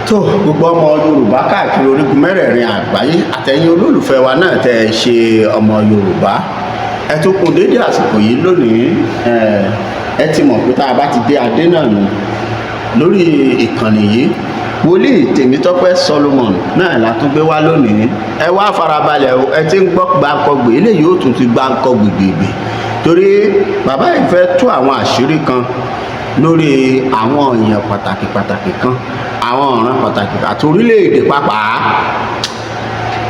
tó gbogbo ọmọ Yorùbá káàkiri orígun mẹ́rẹ̀ẹ̀rin àgbáyé àtẹ̀yin olólùfẹ́ wa náà tẹ́ ẹ ṣe ọmọ Yorùbá ẹ tún kú dédé àsìkò yìí lónìí ẹ ti mọ̀ pé tá a bá ti dé adé náà nù lórí ìkànnì yìí wòlíì Tèmítọ́pẹ́ Solomon náà la tún gbé wá lónìí ẹ wá farabalẹ̀ ẹ ti ń gbọ́ gbàǹkọ̀gbè eléyìí ó tún ti gbàǹkọ̀gbè gbègbè torí bàbá yìí fẹ́ tú àwọn àṣírí kan lórí àwọn èèyàn pàtàkì kan àwọn ọ̀ràn pàtàkì àti orílẹ̀-èdè pàápàá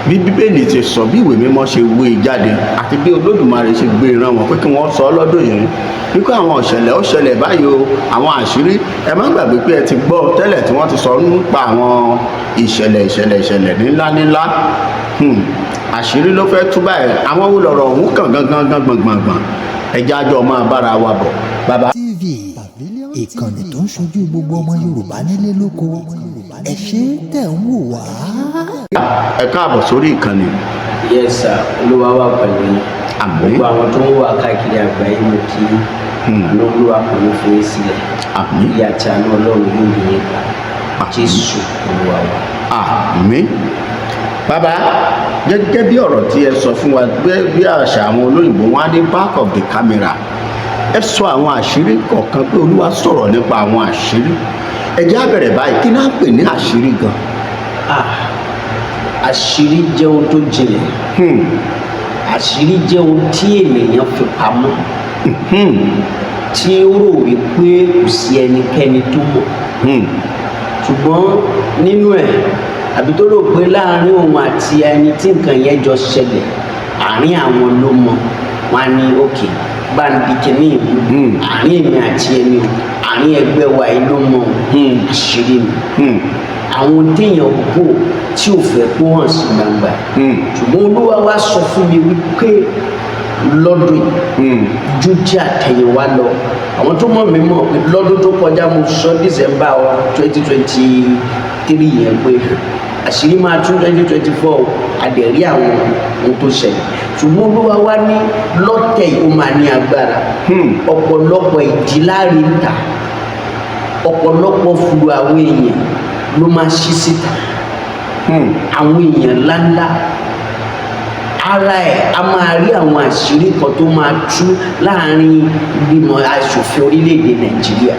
bí bíbélì ti sọ bí ìwé mímọ́ ṣe wé jáde àti bí olódùmarè ṣe gbé ìran wọn pé kí wọ́n sọ lọ́dún yìí wípé àwọn ìṣẹ̀lẹ̀ ó ṣẹlẹ̀ báyìí o àwọn àṣírí ẹ má gbàgbé pé ẹ ti gbọ́ tẹ́lẹ̀ tí wọ́n ti sọ nípa àwọn ìṣẹ̀lẹ̀ ńlá àṣírí ló fẹ́ tú báyìí àwọn wo lọ̀rọ̀ ọ̀hún kàn gangan gbọ̀ngbọ̀ngbọ̀n ẹjẹ́ àjọ máa bára wa bọ̀ bàbá. TV ìkànnì tó ń ṣojú gbogbo ọmọ Yorùbá nílé lóko ẹ ṣé tẹ̀ ń wò wá. ẹ káàbọ̀ sórí ìkànnì. Yes sir, Olúwa wà pẹ̀lú yín. Àmín. Gbogbo àwọn tó ń wà káàkiri àgbáyé mo kí àná Olúwa kò ní fi sílẹ̀. Àmín. Ìyá àti àná Ọlọ́run yóò rí yín pa. Jésù Olúwa wa. Àmín. Bàbá gẹ́gẹ́ bí ọ̀rọ̀ tí ẹ sọ fún wa bí àṣà àwọn olóyìnbó wọn á ní back of the camera ẹ sọ àwọn àṣírí kọ̀ọ̀kan pé Olúwa sọ̀rọ̀ nípa àwọn àṣírí ẹ jẹ́ á bẹ̀rẹ̀ báyìí kí náà pè ní àṣírí gan. Àṣírí jẹ́ ohun tó jinlẹ̀. Àṣírí jẹ́ ohun tí ènìyàn fi pamọ́. Tí ó rò wípé kò sí ẹnikẹ́ni tó mọ̀. Ṣùgbọ́n nínú ẹ̀ àbí tó rò pé láàrin òun àti ẹni tí nǹkan yẹn jọ ṣẹlẹ̀ àárín àwọn ló mọ̀ wọn á ní òkè báńdì kìíní ìlú àárín èmi àti ẹni o àárín ẹgbẹ́ wa yìí ló mọ̀ àṣírí mi. Àwọn téèyàn bò tí ò fẹ́ kó hàn sí gbangba ṣùgbọ́n Olúwa wá sọ fún mi wípé lọ́dún yìí ju tí àtẹ̀yìnwá lọ àwọn tó mọ̀ mí mọ̀ pé lọ́dún tó kọjá mo sọ December 2023 yẹn pé àṣírí máa tún 2024 àdẹ̀rí àwọn ohun tó ṣẹlẹ̀ ṣùgbọ́n Olúwa wá ní lọ́tẹ̀ yìí ó máa ní agbára ọ̀pọ̀lọpọ̀ ìdí láàrin ìta ọ̀pọ̀lọpọ̀ fúru àwọn èèyàn ló máa ṣí síta àwọn èèyàn ńláńlá ara ẹ̀ a máa rí àwọn àṣírí kan tó máa tú láàrin ìgbìmọ̀ aṣòfin orílẹ̀-èdè Nàìjíríà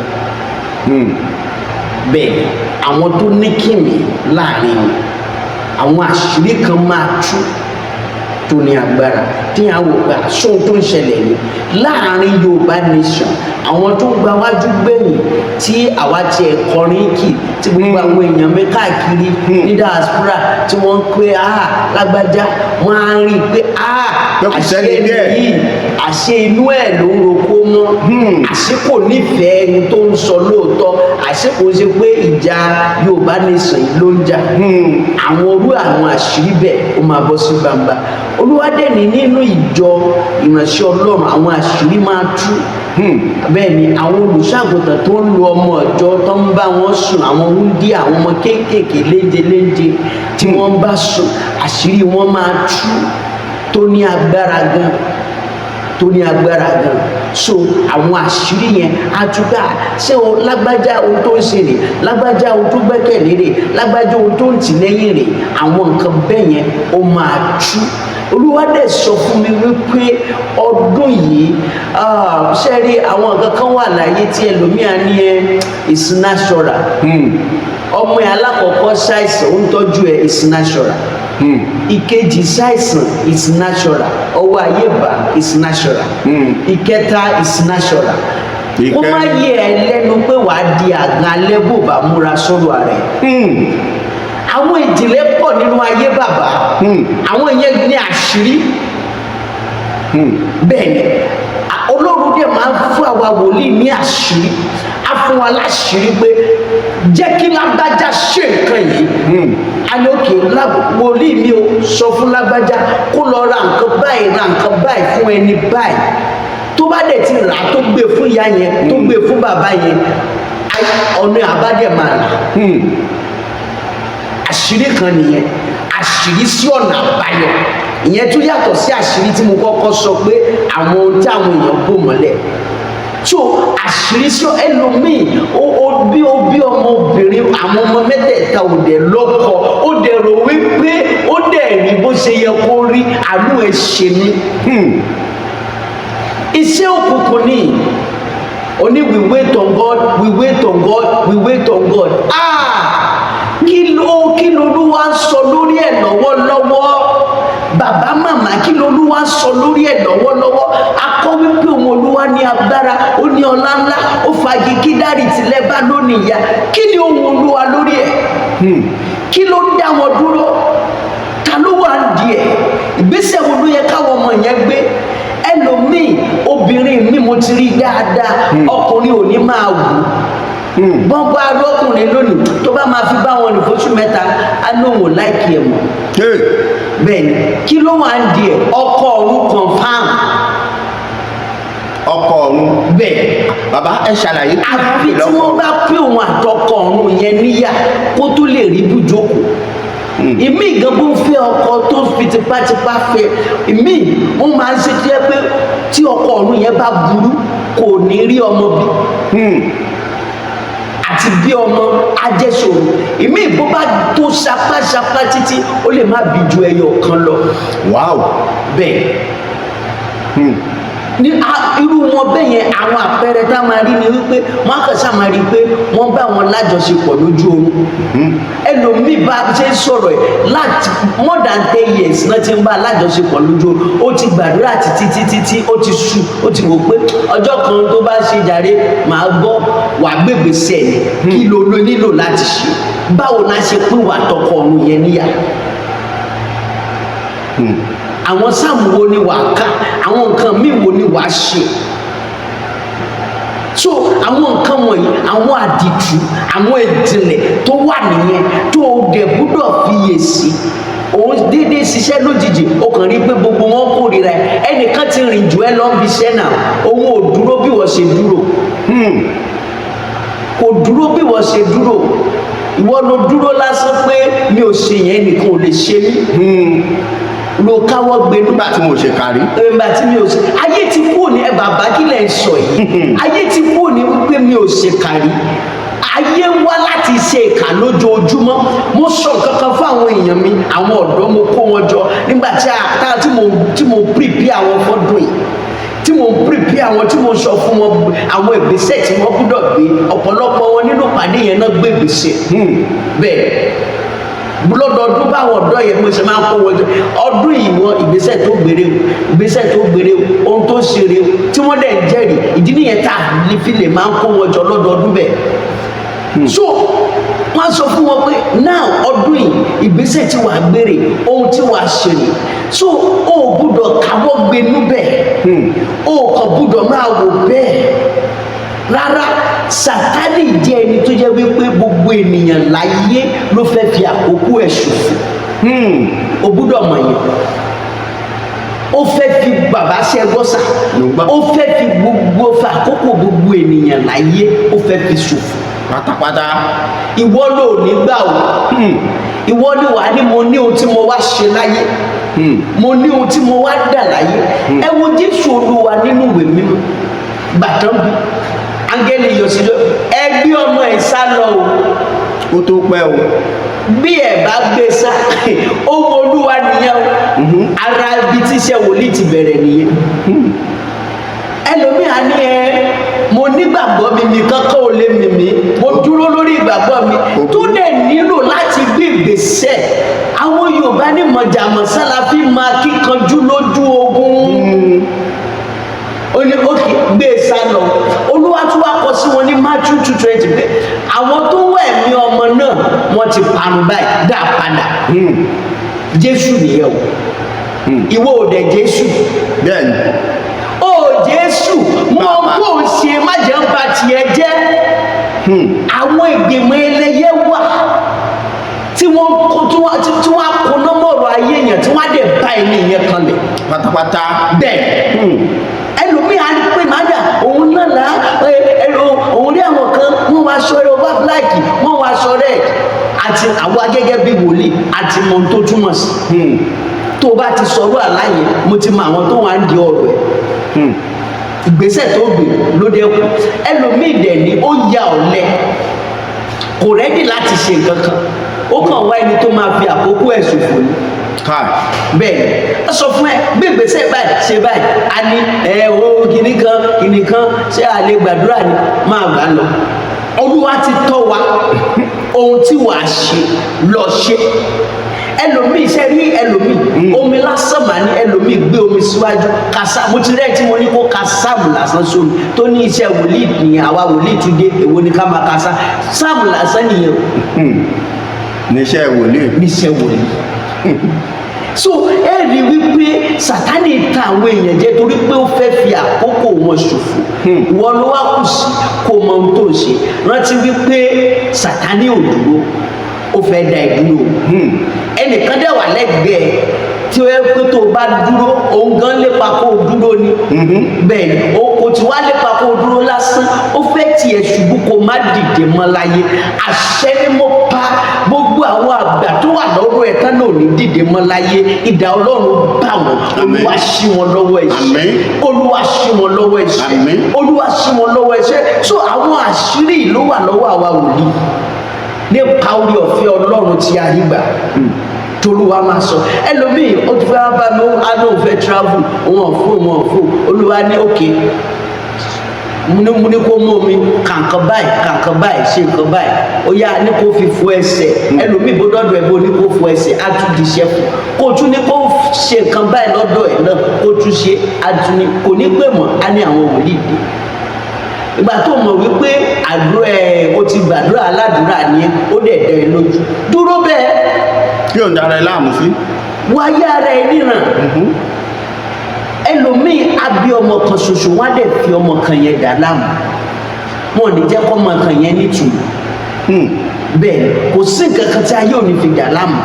bẹ́ẹ̀ àwọn tó ní kìmí láàrin wọn àwọn àṣírí kan máa tú tó ní agbára tí a wò pé àṣọ tó ń ṣẹlẹ̀ ní láàrin Yorùbá nation àwọn tó gba wájú gbẹ̀yìn tí àwa ti ẹ̀ kọrin kì tí gbogbo àwọn èèyàn mi káàkiri ní diaspora tí wọ́n ń pé lágbájá wọ́n á rí i pé àṣẹ yìí àṣẹ inú ẹ̀ ló ń roko mọ́ àṣẹ kò nífẹ̀ẹ́ ẹni tó ń sọ lóòótọ́ àṣẹ kò ṣe pé ìjà Yorùbá nation yìí ló ń jà àwọn orú àwọn àṣírí bẹ́ẹ̀ ó máa bọ́ sí gbangba Olúwadẹ́ni nínú ìjọ ìránṣẹ́ Ọlọ́run àwọn àṣírí máa tú bẹ́ẹ̀ ni àwọn olùṣàgùntàn tó ń lo ọmọ ọjọ́ tó ń bá wọn sùn àwọn wúndí àwọn ọmọ kéékèèké léjeléje tí wọ́n bá sùn àṣírí wọn máa tú tó ní agbára gan so àwọn àṣírí yẹn àtúgbà ṣé o lágbájá ohun tó ń ṣe rè lágbájá ohun tó gbẹ́kẹ̀lé rè lágbájá ohun tó ń tì lẹ́yìn rè àwọn nǹkan bẹ́ẹ̀ yẹn ó máa tú Olúwa dẹ̀ sọ fún mi wípé ọdún yìí ṣe rí àwọn nǹkan kan wà láyé tí ẹlòmíà ní is natural ọmọ ẹ alákọ̀ọ́kọ́ ṣàìsàn ó ń tọ́jú ẹ is natural ìkejì ṣàìsàn is natural ọwọ́ ayé bá is natural ìkẹta is natural ó má yẹ ẹ lẹ́nu pé wàá di àgàn alẹ́ bò bá múra sọ̀rọ̀ rẹ̀ àwọn ìdílé pọ̀ nínú ayé bàbá àwọn yẹn ní àṣírí bẹ́ẹ̀ ni Ọlọ́run dẹ̀ máa ń fún àwa wòlíì ní àṣírí á fún wa láṣírí pé jẹ́ kí lágbájá ṣe nǹkan yìí alókè wòlíì mi ò sọ fún lágbájá kó lọ ra nǹkan báyìí fún ẹni báyìí tó bá dẹ̀ ti rà tó gbé fún ìyá yẹn tó gbé fún bàbá yẹn ọ̀nà àbádẹ́ máa rà àṣírí kan nìyẹn àṣírí sí ọ̀nà àbáyọ ìyẹn tún yàtọ̀ sí àṣírí tí mo kọ́kọ́ sọ pé àwọn ohun tí àwọn èèyàn bò mọ́lẹ̀ so àṣírí sọ ẹlòmíì ó bí ọmọbìnrin àwọn ọmọ mẹ́tẹ̀ẹ̀ta ò dẹ̀ lọ́kọ ó dẹ̀ rò wípé ó dẹ̀ rí bó ṣe yẹ kó rí àánú ẹ̀ ṣe mí. Iṣẹ́ òkùnkùn ni only we wait on God, we wait on God, we wait on God. Kí lolúwa ń sọ lórí ẹ̀ lọ́wọ́lọ́wọ́? Bàbá màmá kí lolúwa ń sọ lórí ẹ̀ lọ́wọ́lọ́wọ́? Akọ́ wípé òun olúwa ní agbára, ó ní ọlá ńlá, ó fagi kídárì tilẹ̀ bá lónìí ìyá. Kí ni ohun olúwa lórí ẹ̀? Kí ló ń dá wọn dúró? Ta ló wà ń di ẹ̀? Ìgbésẹ̀ wo ló yẹ káwọn ọmọ yẹn gbé? Ẹlòmíì obìnrin mi mo ti rí dáadáa, ọkùnrin ò ní máa wù bọ́n bá lọ́kùnrin lónìí tó bá máa fi bá wọn rìn fóṣù mẹ́ta á lóun láìkí ẹ̀ mọ́. Bẹ́ẹ̀ni kí ló wà ń di ẹ̀? Ọkọ ọ̀run confam. Ọkọ ọ̀run. Bẹ́ẹ̀ bàbá ẹ ṣàlàyé. Àfi tí wọ́n bá pé òun àtọkọ ọ̀run yẹn níyà kó tó lè rí bùjókòó. Ìmí ìgànbó ń fẹ́ ọkọ tó fi tipátipá fẹ́. Ìmí wọ́n máa ń ṣe tí ẹ pé tí ọkọ ọ̀run yẹn bá burú kò ní rí ọmọ bí. Àti bí ọmọ ajẹ́sòrò. Ìmí ìbò bá tó ṣapáṣapá títí ó lè má bí ju ẹyọ kan lọ. Wow. Bẹ́ẹ̀. Ní irú wọn bẹ́ẹ̀ yẹn àwọn àpẹẹrẹ tá a máa rí ni wípé wọ́n á kàn ṣáà máa rí i pé wọ́n bá wọn lájọṣepọ̀ lójú oorun. Ẹlòmíì bá a ṣe ń sọ̀rọ̀ ẹ̀ láti more than 10 years náà ti ń bá a lájọṣepọ̀ lójú oorun. Ó ti gbàdúrà títí ó ti sú ó ti wò pé ọjọ́ kan tó bá ṣe jàre màá gbọ́ wà gbégbèsè ẹ̀ kí ló nílò láti ṣe. Báwo la ṣe pín wà tọkọ ọ̀run yẹn níyà? Àwọn sáàmù wo ni wàá ká? Àwọn nǹkan míì wo ni wàá ṣe? So àwọn nǹkan wọ̀nyí àwọn àdìtú àwọn ìdìlẹ̀ tó wà nìyẹn tó o dẹ̀ gbúdọ̀ fiyèsí. Òun déédéé ṣiṣẹ́ lójijì ó kàn rí pé gbogbo wọn kórìíra ẹ̀. Ẹnìkan ti rìn jù ẹ́ lọ bí iṣẹ́ náà òun ò dúró bí wọ́n ṣe dúró. Kò dúró bí wọ́n ṣe dúró. Ìwọ ló dúró lásán pé mi ò ṣe yẹn nìkan ò lè ṣe mí. Lo káwọ́ gbé nígbà tí mo ṣe kárí. Nígbà tí mi ò ṣe ayé ti kú ní ẹ bàbá kí lẹ̀ ń sọ yìí. Ayé ti kú ní wípé mi ò ṣe kárí. Ayé ń wá láti ṣe ìkà lójoojúmọ́. Mo sọ kankan fún àwọn èèyàn mi àwọn ọ̀dọ́ mo kó wọn jọ nígbà tí mo prepare àwọn fọ́dún yìí. Tí mo prepare àwọn tí mo sọ fún wọn àwọn ìgbésẹ̀ tí wọ́n gbọ́dọ̀ gbé ọ̀pọ̀lọpọ̀ wọn nínú ìpàdé yẹn náà gbé ìgbésẹ̀. Bẹ́ẹ̀ lọ́dọọdún báwọn ọ̀dọ́ yẹn mo ṣe máa ń kó wọn jọ ọdún yìí wọn ìgbésẹ̀ tó gbére o ohun tó ṣe rè o tí wọ́n dẹ̀ ń jẹ́rìí ìdí nìyẹn tá a fi lè máa ń kó wọn jọ lọ́dọọdún bẹ́ẹ̀. So wọ́n sọ fún wọn pé náà ọdún yìí ìgbésẹ̀ tí wàá gbére ohun tí wàá ṣe rè so o ò gbúdọ̀ káwọ́ gbénú bẹ́ẹ̀ o kàn gbúdọ̀ máa wò bẹ́ẹ̀ rárá. Sátánì jẹ́ ẹni tó jẹ́ wípé gbogbo ènìyàn láyé ló fẹ́ fi àkókò ẹ̀ ṣòfò. O gbúdọ̀ mọ̀ yẹn. Ó fẹ́ fi bàbá ṣe gbọ́sà. Ó fẹ́ fi àkókò gbogbo ènìyàn láyé ó fẹ́ fi ṣòfò. Pátápátá. Ìwọ ló ní gbà o. Ìwọ ni wàá ní mo ní ohun tí mo wá ṣe láyé. Mo ní ohun tí mo wá dà láyé. Ẹ wo Jésù Olúwa nínú ìwé mímọ́. Gbàtàn bí. Áńgẹ́lì yọ̀sílẹ̀ ẹgbẹ́ ọmọ ẹ̀ sá lọ o. Ó tó pẹ́ o. Bí ẹ̀ bá gbé sá ohun Olúwa nìyẹn o. Ara ibi tí iṣẹ́ wòlíì ti bẹ̀rẹ̀ nìyẹn. Ẹlòmíà ní mo nígbàgbọ́ mi kankan ò lè mímí mo dúró lórí ìgbàgbọ́ mi tó dẹ̀ nílò láti gbé ìgbésẹ̀. Àwọn Yorùbá ní mọ̀jàmọ̀sá la fi máa kíkanjú lójú ogun. Ó ní òkè gbé sá lọ. Olúwa tún wá kọ sí wọn ní Matthew 2:20 pé àwọn tó wẹ̀ ẹ̀mí ọmọ náà wọ́n ti parun báyìí dá padà. Jésù nìyẹn o. Ìwọ ò dẹ̀ Jésù. Bẹ́ẹ̀ni. Ó Jésù mọ kó o ṣe má jẹ́ ń ba tiẹ̀ jẹ́. Àwọn ìgbìmọ̀ ẹlẹ́yẹ wà tí wọ́n kó nọ́mọ̀rọ̀ ayé yẹn tí wọ́n á dẹ̀ bá ẹni yẹn kanlẹ̀. Pátápátá. Bẹ́ẹ̀. Ẹlòmíì á pè má dà òun náà là òun rí àwọn kan wọ́n wá aṣọ rẹ̀ over black wọ́n wá aṣọ rẹ̀ àti àwa gẹ́gẹ́ bí wòlíì àti mọ̀ tó túmọ̀ sí. Tó o bá ti sọ̀rọ̀ àláyé mo ti mọ àwọn tó wà ń di ọ̀rọ̀ ẹ̀. ìgbésẹ̀ tó gbé ló dé kú. Ẹlòmíì dẹ̀ ni ó ya ọ̀lẹ, kò rẹ́dì láti ṣe nǹkan kan, ó kàn wá ẹni tó máa fi àkókò ẹ̀ ṣòfò ni. Bẹ́ẹ̀ ẹ sọ fún ẹ gbé ìgbésẹ̀ báyìí ṣe báyìí, a ní kìnnì kan ṣé a lè gbàdúrà ni, máa gbà lọ. Olúwa ti tọ́ wa ohun tí wàá ṣe lọ ṣe. Ẹlòmíì ṣe rí ẹlòmíì omi lásán mà ní ẹlòmíì gbé omi síwájú kásá. Mo ti rẹ́ tí mo ní kó ka sáàmù lásán sómi tó ní iṣẹ́ wòlíì nìyẹn, àwa wòlíì tún dé èwo ni ká máa ka sáàmù lásán nìyẹn. níṣẹ́ wòlíì. níṣẹ́ wòlíì. So ẹ rí wípé Sátánì ta àwọn èèyàn jẹ torí pé ó fẹ́ fi àkókò wọn ṣòfò. Wọ́n ló wá kù sí kó mọ ohun tó ṣe. Rántí wípé Sátánì ò dúró, ó fẹ́ da ìdúró. Ẹnìkan dẹ̀ wà lẹ́gbẹ̀ẹ́ tí ó yẹ pé tó bá dúró òun gan lépa kó o dúró ni. Bẹ́ẹ̀ ni o ti wá lépa kó o dúró lásán, ó fẹ́ tiẹ̀ ṣubú kó má dìde mọ́ láyé. Àṣẹ ni mo pa gbogbo àwọn àgbà tó wà lọ́dọ̀ ẹ̀ tán náà ní dìde mọ́ láyé. Idà Ọlọ́run bá wọn, Olúwa ṣí wọn lọ́wọ́ ẹ̀ṣẹ̀, Olúwa ṣí wọn lọ́wọ́ ẹ̀ṣẹ̀, Olúwa ṣí wọn lọ́wọ́ ẹ̀ṣẹ̀. So àwọn àṣírí ló wà lọ́wọ́ àwa wòlíì nípa orí ọ̀fẹ́ Ọlọ́run tí a rí gbà. Tolúwa máa sọ ẹlòmíì ó ti fẹ́ bá mi á lóun fẹ́ travel wọn fún Olúwa ní òkè mo ní kó mú omi kàǹkan báyìí ṣe nǹkan báyìí, ó yá ní kó fi fọ ẹsẹ̀. Ẹlòmíì bó dọ́dọ̀ ẹ̀ bó ní kó fọ ẹsẹ̀ á tún di iṣẹ́ fún, kó tún ní kó ṣe nǹkan báyìí lọ́dọ̀ ẹ̀ náà kó tún ṣe á tún ní kò ní pè mọ́ á ní àwọn wòlíì dé. Ìgbà tó mọ̀ wípé àdúrà ẹ̀ o ti gbàdúrà aládùúrà ni ó dẹ̀ dẹ̀ lójú, dúró bẹ́ẹ̀. Kí o ń dára ẹ láàmú sí. Wáyé ara ẹ níran. Ẹlòmíì abí ọmọ kan ṣoṣo wọ́n á dẹ̀ fi ọmọ kan yẹn dà láàmú, wọn ò ní jẹ́ kó ọmọ kan yẹn nítumọ̀. Bẹ́ẹ̀ kò sí nǹkan kan tí ayé ò ní fi dà láàmú,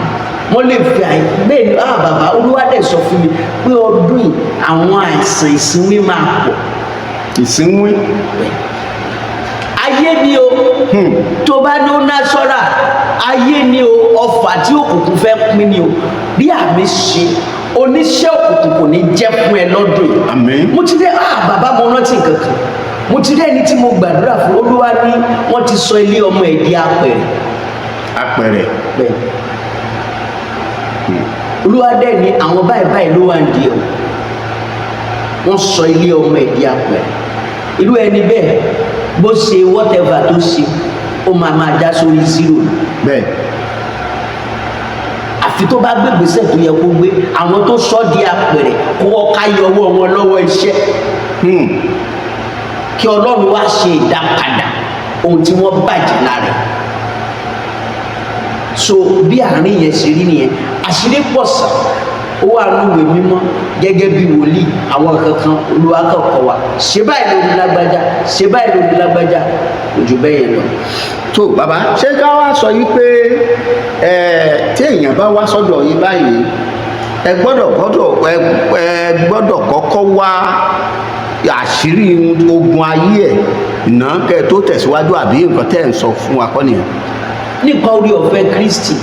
wọ́n lè fi bẹ́ẹ̀ ni bàbá Olúwa dẹ̀ sọ fún mi pé ọdún yìí àwọn àìsàn ìsínwín máa pọ̀. Ìsínwín. Ayé ni o, tó bá ní ó náṣọ́ra, ayé ni o, ọfà tí òkùnkùn fẹ́ pín ni o. Bí àmì ṣe oníṣẹ́ òkùnkùn kò ní jẹ́ fún ẹ lọ́dún yìí. Àmín. Mo ti rí bàbá mo rántí nǹkan kan, mo ti rí ẹni tí mo gbàdúrà fún. Olúwa ní wọ́n ti sọ ilé ọmọ ẹ̀ di apẹ̀rẹ̀. Apẹ̀rẹ̀. Bẹ́ẹ̀ Olúwa dẹ̀ ní àwọn báyìí ló wà ń di ẹ̀, wọ́n sọ ilé ọmọ ẹ̀ di apẹ̀rẹ̀. Irú ẹni bẹ́ẹ̀ bó ṣe whatever tó ṣe ó máa já sórí zero. Bẹ́ẹ̀. Àfi tó bá gbé gbèsè tó yẹ kó gbé, àwọn tó sọ di apẹ̀rẹ̀ kó wọ́n ká yọ ọwọ́ wọn lọ́wọ́ iṣẹ́. Kí Ọlọ́run wá ṣe ìdápadà ohun tí wọ́n bàjẹ́ lára ẹ̀. So bí àárín yẹn ṣe rí nìyẹn. Àṣírí pọ̀ sá, ó wà lóòwe mímọ́ gẹ́gẹ́ bí wòlíì àwọn kankan Olúwa kọ̀ọ̀kan wa ṣe báyìí lórí lágbájá, ṣe báyìí lórí lágbájá, ojú bẹ́ẹ̀ yẹn lọ. Tó bàbá ṣé ká wá sọ yìí pé tí èèyàn bá wá sọ́dọ̀ yìí báyìí ẹ gbọ́dọ̀ kọ́kọ́ wá àṣírí ogun ayé ẹ̀ ná kẹ́ tó tẹ̀síwájú àbí nǹkan tẹ́ ẹ̀ ń sọ fún wa kọ́ nìyẹn. Nípa orí ọ̀fẹ́ Kristi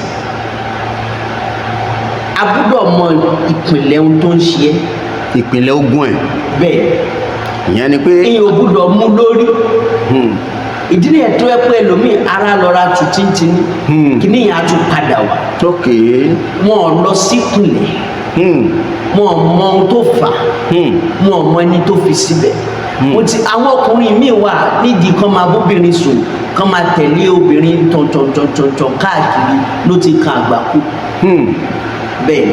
a gbọ́dọ̀ mọ ìpìlẹ̀ ohun tó ń ṣe é. Ìpìlẹ̀ ogun ẹ̀. Bẹ́ẹ̀ ìyẹn ni pé èèyàn ò gbọ́dọ̀ mú lórí. Ìdí nìyẹn tó yẹ pé ẹlòmíì ara lọ́ra tù tíntìní kí níyàn á tún padà wá. tókè. Wọn ò lọ sípìlẹ̀, wọn ò mọ ohun tó fà á, wọn ò mọ ẹni tó fi síbẹ̀. Àwọn ọkùnrin míì wà nídìí kan máa bóbìnrin sùn, kan máa tẹ̀lé obìnrin tọ̀ntọ̀ntọ̀ntọ̀ káàkiri ló ti kan àgbákò. Bẹ́ẹ̀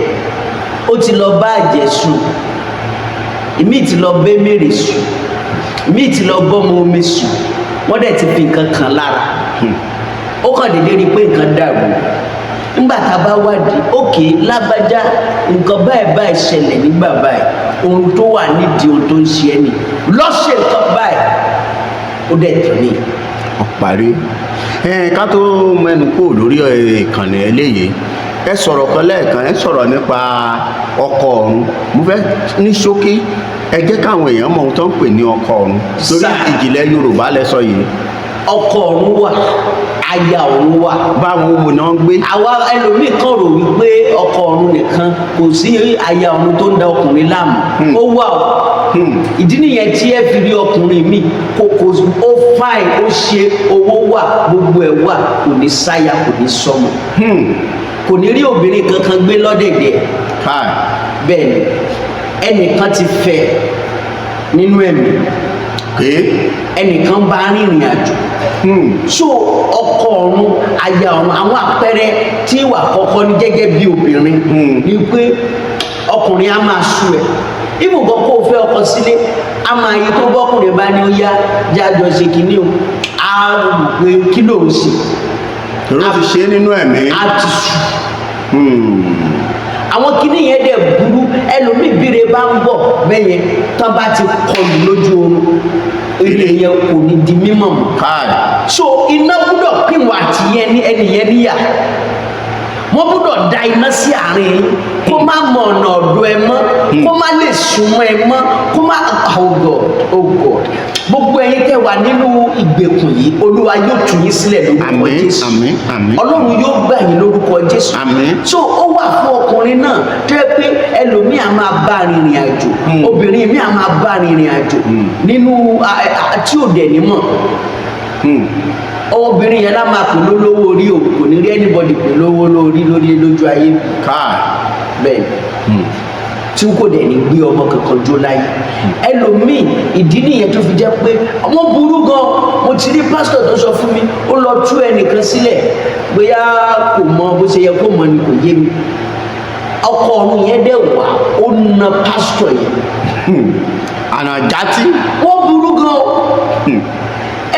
ó ti lọ bá àjẹ́ sùn, ìmíì ti lọ bẹ́ mèrè sùn, ìmíì ti lọ bọ́mọ omi sùn, wọ́n dẹ̀ ti fi nǹkan kan lára. Ó kàn déédéé rí i pé nǹkan dàrú. Nígbà tá a bá wádìí, òkè lágbájá nǹkan báyìí ṣẹlẹ̀ nígbà báyìí, ohun tó wà nídìí ohun tó ń ṣe ẹ́ nì lọ́sẹ̀ nǹkan báyìí ó dẹ̀ tẹ̀lé. Ọ̀parí ká tó mẹ́nu kúrò lórí ìkànnì eléyìí ẹ sọ̀rọ̀ kan lẹ́ẹ̀kan ẹ sọ̀rọ̀ nípa ọkọ ọ̀run. Mo fẹ́ ní ṣókí ẹ jẹ́ káwọn èèyàn mọ ohun tó ń pè ní ọkọ ọ̀run lórí ìjìnlẹ̀ Yorùbá lẹ́sọ yìí. Ọkọ ọ̀run wà, aya ọ̀run wà. báwo wo náà ń gbé. àwa ẹlòmíì kan rò wípé ọkọ ọ̀run nìkan kò sí aya ọ̀run tó ń da ọkùnrin láàmú. ó wà o. ìdí nìyẹn tí ẹ fi rí ọkùnrin mi kò ó fine ó ṣe owó wà gbogbo ẹ̀ wà kò ní sáyà kò ní sọmọ. kò ní rí obìnrin kankan gbé lọ́dẹ̀dẹ̀. bẹ́ẹ̀ ni ẹnìkan ti fẹ́ nínú ẹ̀mí ẹnìkan bá rìnrìn àjò so ọkọ ọ̀run aya ọ̀run àwọn àpẹẹrẹ tí ìwà kọ́kọ́ ní gẹ́gẹ́ bí obìnrin ni pé ọkùnrin á máa sú ẹ ibùgbọ́ kó o fẹ́ ọkọ sílé á máa yí tó bọ́kùnrin bá ní ó yá jájọ ṣe kìíní o á rò pé kí ló ń ṣe ló ti ṣe nínú ẹ̀mí á ti sú àwọn kìíní yẹn dẹ̀ burú ẹlòmíì bíire bá ń bọ̀ bẹ́yẹn tán bá ti kọlù lójú oorun ilé yẹn kò ní di mímọ̀ mọ́. so iná gbúdọ̀ pín wà tí ẹnìyẹn níyà wọ́n gbúdọ̀ da iná sí àárín yín kó má mọ ọ̀nà ọ̀dọ̀ ẹ mọ́ kó má lè súnmọ́ ẹ mọ́ kó má oh God gbogbo ẹ̀yin tẹ́ wà nínú ìgbèkùn yìí olúwa yóò tú yín sílẹ̀ lórúkọ jésù ọlọ́run yóò gbà yín lórúkọ jésù so ó wà fún ọkùnrin náà tó yẹ pé ẹlòmíì á máa bá rìnrìn àjò obìnrin mi á máa bá rìnrìn àjò nínú tí ò dẹ̀ ní mọ̀ obìnrin yẹn lá máa pè lólówó orí o kò ní rí anybody pè lówó lórí lójú ayé bẹ́ẹ̀ tí kò dẹ̀ ní gbé ọmọ kankan jó láyé ẹlòmíì ìdí nìyẹn tó fi jẹ́ pé ọmọ burú gan mo ti rí pásítọ̀ tó sọ fún mi ó lọ tú ẹnìkan sílẹ̀ bóyá kò mọ bó ṣe yẹ kó mọ ni kò yé mi ọkọ ọ̀run yẹn dẹ̀ wà ó na pásítọ̀ yẹn ànàjátì wọ́n burú gan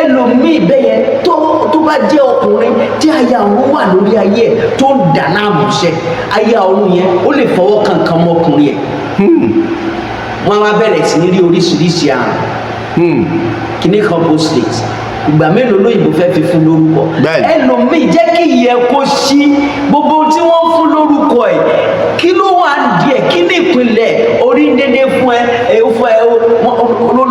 ẹlòmíì bẹ́yẹ tó bá jẹ́ ọkùnrin tí aya ọ̀run wà lórí ayé ẹ̀ tó ń dáná àmúṣẹ aya ọ̀run yẹn ó lè fọwọ́ kankan mọ́kùnrin ẹ̀ wọ́n á bẹ̀rẹ̀ sí ní rí oríṣiríṣi àrùn kìnnì kan prostate ìgbà mélòó lóyìnbó fẹ́ fi fún lórúkọ ẹlòmíì jẹ́ kí ìyẹn kó sí gbogbo tí wọ́n fún lórúkọ ẹ̀ kí ló wà díẹ̀ kí ní ìpínlẹ̀ orí ń dédé fún ẹ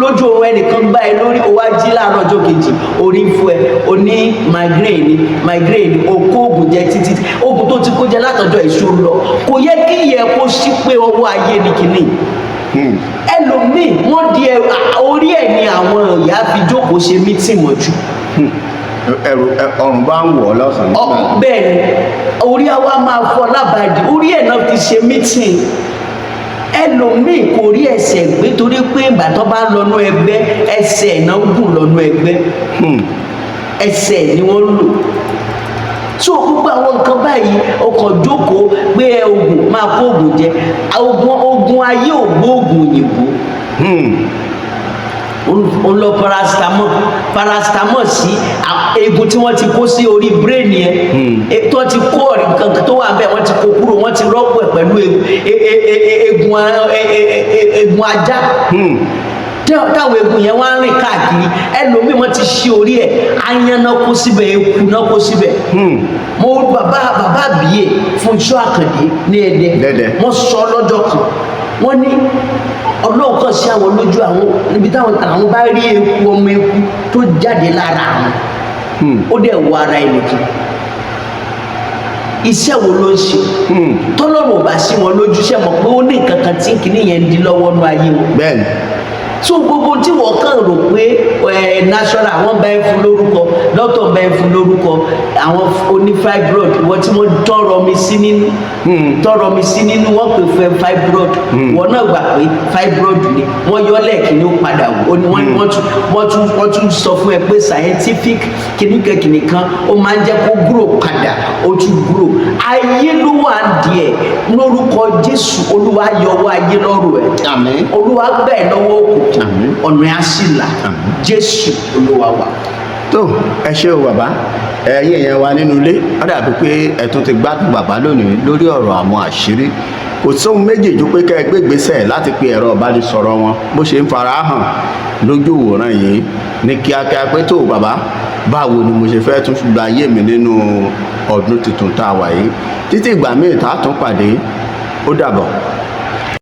lójú oorun ẹnìkan gbá ẹ lórí o wá jí láàárọ̀ ọjọ́ kejì orí ń fún ẹ o ní migraine o kó oògùn jẹ títí oògùn tó ti kó jẹ látọjọ́ èso lọ kò yẹ kí ìyẹn kó sí pé ọwọ́ ayé ni kìíní ẹlòmíì wọ́n di orí ẹ̀ ni àwọn ìyá fi jókòó ṣe mítìn mọ́jú ọrùn bá ń wọ̀ lọ́sàn-án bẹ́ẹ̀ ni orí àwa máa fọ lábàdì orí ẹ̀ náà fi ṣe mítìn ẹlòmíì kò rí ẹsẹ̀ gbé torí pé ìgbà tó bá lọ́nú ẹgbẹ́ ẹsẹ̀ náà gùn lọ́nú ẹgbẹ́ ẹsẹ̀ ni wọ́n lò so gbogbo àwọn nǹkan báyìí ọkọ̀ jókòó pé oògùn máa kó oògùn jẹ oògùn ayé ò gbóògùn òyìnbó ó lọ paracetamol sí eegun tí wọ́n ti kó sí orí brain yẹn tó ti kó ọ̀rìn kankan tó wà bẹ́ẹ̀ wọ́n ti kó kúrò wọ́n ti rọ́pò ẹ̀ pẹ̀lú eegun ajá táwọn eegun yẹn wá ń rìn káàkiri ẹlòmíì wọ́n ti ṣí orí ẹ̀ ayan náà kó síbẹ̀ eku náà kó síbẹ̀ mo bàbá àbíyè Fúnṣọ́ Àkàndé ní Ẹdẹ wọ́n sọ lọ́jọ́ kan wọ́n ní ọlọ́run kan sí àwọn lójú àwọn níbi táwọn bá rí eku ọmọ eku tó jáde lára àwọn ó dẹ̀ wọ ara ẹnìkan iṣẹ́ wo ló ń ṣe tọ́lọ́run ò bá sí wọn lójú iṣẹ́ mọ̀ pé ó ní nǹkan kan tí kìíní yẹn ń di lọ́wọ́ nú ayé wọn. bẹ́ẹ̀ni so gbogbo tí wọ́n kàn rò pé national wọ́n bá ń fún lórúkọ dókítà bá ń fún lórúkọ àwọn oní fibroid wọ́n tí wọ́n tọrọ mi sí nínú wọ́n pè fún fibroid wọ́n náà gbà pé fibroid ni wọ́n yọ lẹ́ẹ̀kìnní ó padà wọ́n tún sọ fún ẹ pé scientific kìnnìkan kan ó máa ń jẹ́ kó grow padà ó tún grow ayé ló wà díẹ̀ lórúkọ Jésù Olúwa yọwọ́ ayé lọ́rùn ẹ̀ àmín Olúwa gbà ẹ́ lọ́wọ́ òkùnkùn ọ̀nà àṣìlá Jésù Olúwa wa. tó ẹ ṣé o bàbá ẹ̀yin yẹn wà nínú ilé ó dàbí pé ẹ tún ti gbádùn bàbá lónìí lórí ọ̀rọ̀ àwọn àṣírí kò sóhun méjì ju pé kẹ́ ẹ gbé ìgbésẹ̀ láti pe ẹ̀rọ ìbánisọ̀rọ̀ wọn bó ṣe ń fara hàn lójú ìwòran yìí ní kíákíá pé tó bàbá báwo ni mo ṣe fẹ́ tún gba ayé mi nínú ọdún tuntun tá a wà yìí títí ìgbà míì tá a tún pàdé ó dàbọ̀.